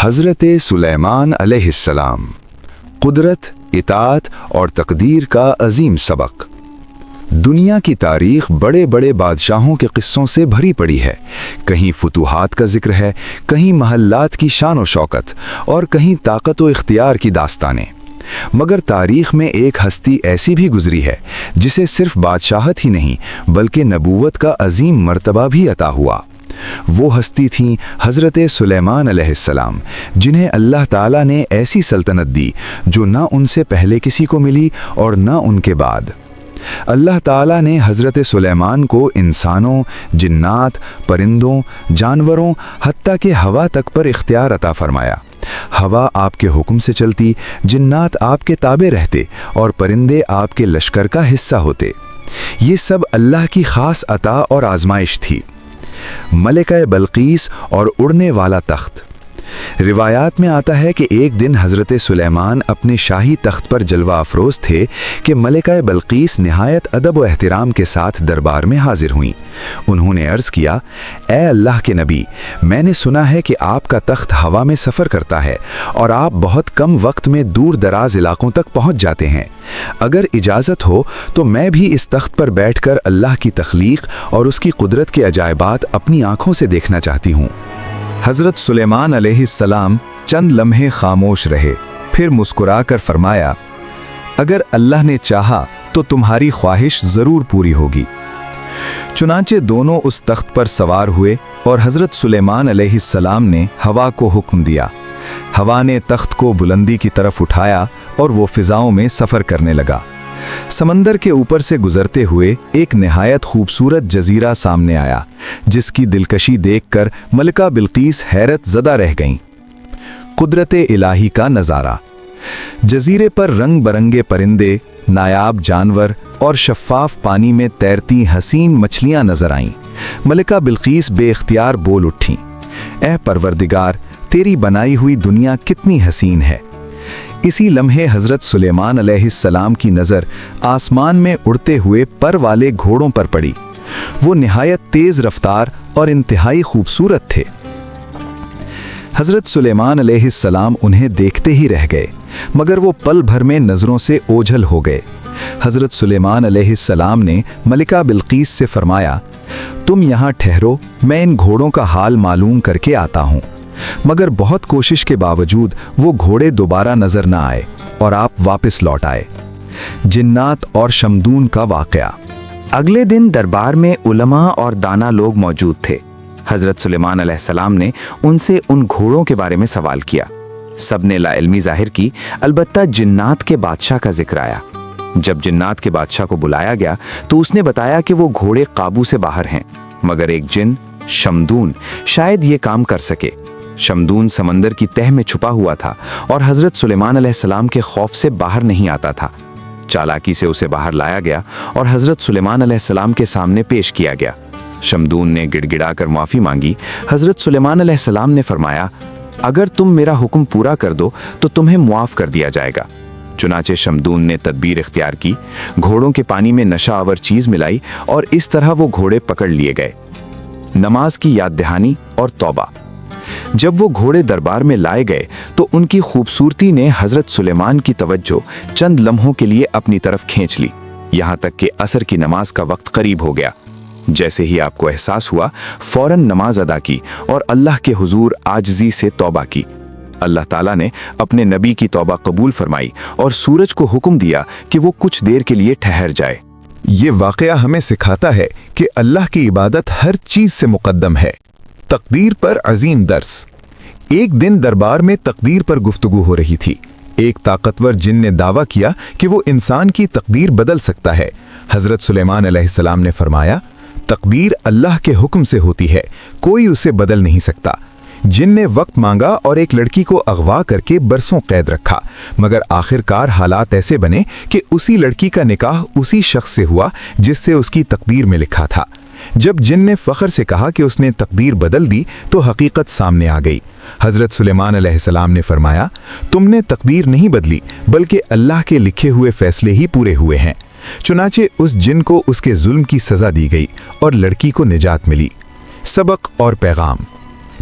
حضرت سلیمان علیہ السلام، قدرت، اطاعت اور تقدیر کا عظیم سبق۔ دنیا کی تاریخ بڑے بڑے بادشاہوں کے قصوں سے بھری پڑی ہے۔ کہیں فتوحات کا ذکر ہے، کہیں محلات کی شان و شوکت، اور کہیں طاقت و اختیار کی داستانیں۔ مگر تاریخ میں ایک ہستی ایسی بھی گزری ہے جسے صرف بادشاہت ہی نہیں بلکہ نبوت کا عظیم مرتبہ بھی عطا ہوا۔ وہ ہستی تھیں حضرت سلیمان علیہ السلام، جنہیں اللہ تعالیٰ نے ایسی سلطنت دی جو نہ ان سے پہلے کسی کو ملی اور نہ ان کے بعد۔ اللہ تعالیٰ نے حضرت سلیمان کو انسانوں، جنات، پرندوں، جانوروں، حتیٰ کہ ہوا تک پر اختیار عطا فرمایا۔ ہوا آپ کے حکم سے چلتی، جنات آپ کے تابع رہتے اور پرندے آپ کے لشکر کا حصہ ہوتے۔ یہ سب اللہ کی خاص عطا اور آزمائش تھی۔ ملکہ بلقیس اور اڑنے والا تخت۔ روایات میں آتا ہے کہ ایک دن حضرت سلیمان اپنے شاہی تخت پر جلوہ افروز تھے کہ ملکہ بلقیس نہایت ادب و احترام کے ساتھ دربار میں حاضر ہوئیں۔ انہوں نے عرض کیا، اے اللہ کے نبی، میں نے سنا ہے کہ آپ کا تخت ہوا میں سفر کرتا ہے اور آپ بہت کم وقت میں دور دراز علاقوں تک پہنچ جاتے ہیں۔ اگر اجازت ہو تو میں بھی اس تخت پر بیٹھ کر اللہ کی تخلیق اور اس کی قدرت کے عجائبات اپنی آنکھوں سے دیکھنا چاہتی ہوں۔ حضرت سلیمان علیہ السلام چند لمحے خاموش رہے، پھر مسکرا کر فرمایا، اگر اللہ نے چاہا تو تمہاری خواہش ضرور پوری ہوگی۔ چنانچہ دونوں اس تخت پر سوار ہوئے اور حضرت سلیمان علیہ السلام نے ہوا کو حکم دیا۔ ہوا نے تخت کو بلندی کی طرف اٹھایا اور وہ فضاؤں میں سفر کرنے لگا۔ سمندر کے اوپر سے گزرتے ہوئے ایک نہایت خوبصورت جزیرہ سامنے آیا، جس کی دلکشی دیکھ کر ملکہ بلقیس حیرت زدہ رہ گئیں۔ قدرت الہی کا نظارہ۔ جزیرے پر رنگ برنگے پرندے، نایاب جانور اور شفاف پانی میں تیرتی حسین مچھلیاں نظر آئیں۔ ملکہ بلقیس بے اختیار بول اٹھیں، اے پروردگار، تیری بنائی ہوئی دنیا کتنی حسین ہے۔ اسی لمحے حضرت سلیمان علیہ السلام کی نظر آسمان میں اڑتے ہوئے پر والے گھوڑوں پر پڑی۔ وہ نہایت تیز رفتار اور انتہائی خوبصورت تھے۔ حضرت سلیمان علیہ السلام انہیں دیکھتے ہی رہ گئے، مگر وہ پل بھر میں نظروں سے اوجھل ہو گئے۔ حضرت سلیمان علیہ السلام نے ملکہ بلقیس سے فرمایا، تم یہاں ٹھہرو، میں ان گھوڑوں کا حال معلوم کر کے آتا ہوں۔ مگر بہت کوشش کے باوجود وہ گھوڑے دوبارہ نظر نہ آئے اور آپ واپس لوٹ آئے۔ جنات اور شمدون کا واقعہ۔ اگلے دن دربار میں علماء اور دانا لوگ موجود تھے۔ حضرت سلیمان علیہ السلام نے ان سے ان گھوڑوں کے بارے میں سوال کیا۔ سب نے لا علمی ظاہر کی، البتہ جنات کے بادشاہ کا ذکر آیا۔ جب جنات کے بادشاہ کو بلایا گیا تو اس نے بتایا کہ وہ گھوڑے قابو سے باہر ہیں، مگر ایک جن، شمدون، شاید یہ کام کر سکے۔ شمدون سمندر کی تہ میں چھپا ہوا تھا اور حضرت سلیمان علیہ السلام کے خوف سے باہر نہیں آتا تھا۔ چالاکی سے اسے باہر لایا گیا اور حضرت سلیمان علیہ السلام کے سامنے پیش کیا گیا۔ شمدون نے گڑ گڑا کر معافی مانگی۔ حضرت سلیمان علیہ السلام نے فرمایا، اگر تم میرا حکم پورا کر دو تو تمہیں معاف کر دیا جائے گا۔ چنانچہ شمدون نے تدبیر اختیار کی، گھوڑوں کے پانی میں نشہ آور چیز ملائی اور اس طرح وہ گھوڑے پکڑ لیے گئے۔ نماز کی یاد دہانی اور توبہ۔ جب وہ گھوڑے دربار میں لائے گئے تو ان کی خوبصورتی نے حضرت سلیمان کی توجہ چند لمحوں کے لیے اپنی طرف کھینچ لی، یہاں تک کہ عصر کی نماز کا وقت قریب ہو گیا۔ جیسے ہی آپ کو احساس ہوا، فوراً نماز ادا کی اور اللہ کے حضور عاجزی سے توبہ کی۔ اللہ تعالیٰ نے اپنے نبی کی توبہ قبول فرمائی اور سورج کو حکم دیا کہ وہ کچھ دیر کے لیے ٹھہر جائے۔ یہ واقعہ ہمیں سکھاتا ہے کہ اللہ کی عبادت ہر چیز سے مقدم ہے۔ تقدیر پر عظیم درس۔ ایک دن دربار میں تقدیر پر گفتگو ہو رہی تھی۔ ایک طاقتور جن نے دعویٰ کیا کہ وہ انسان کی تقدیر بدل سکتا ہے۔ حضرت سلیمان علیہ السلام نے فرمایا، تقدیر اللہ کے حکم سے ہوتی ہے، کوئی اسے بدل نہیں سکتا۔ جن نے وقت مانگا اور ایک لڑکی کو اغوا کر کے برسوں قید رکھا، مگر آخرکار حالات ایسے بنے کہ اسی لڑکی کا نکاح اسی شخص سے ہوا جس سے اس کی تقدیر میں لکھا تھا۔ جب جن نے فخر سے کہا کہ اس نے تقدیر بدل دی تو حقیقت سامنے آ گئی۔ حضرت سلیمان علیہ السلام نے فرمایا، تم نے تقدیر نہیں بدلی بلکہ اللہ کے لکھے ہوئے فیصلے ہی پورے ہوئے ہیں۔ چنانچہ اس جن کو اس کے ظلم کی سزا دی گئی اور لڑکی کو نجات ملی۔ سبق اور پیغام۔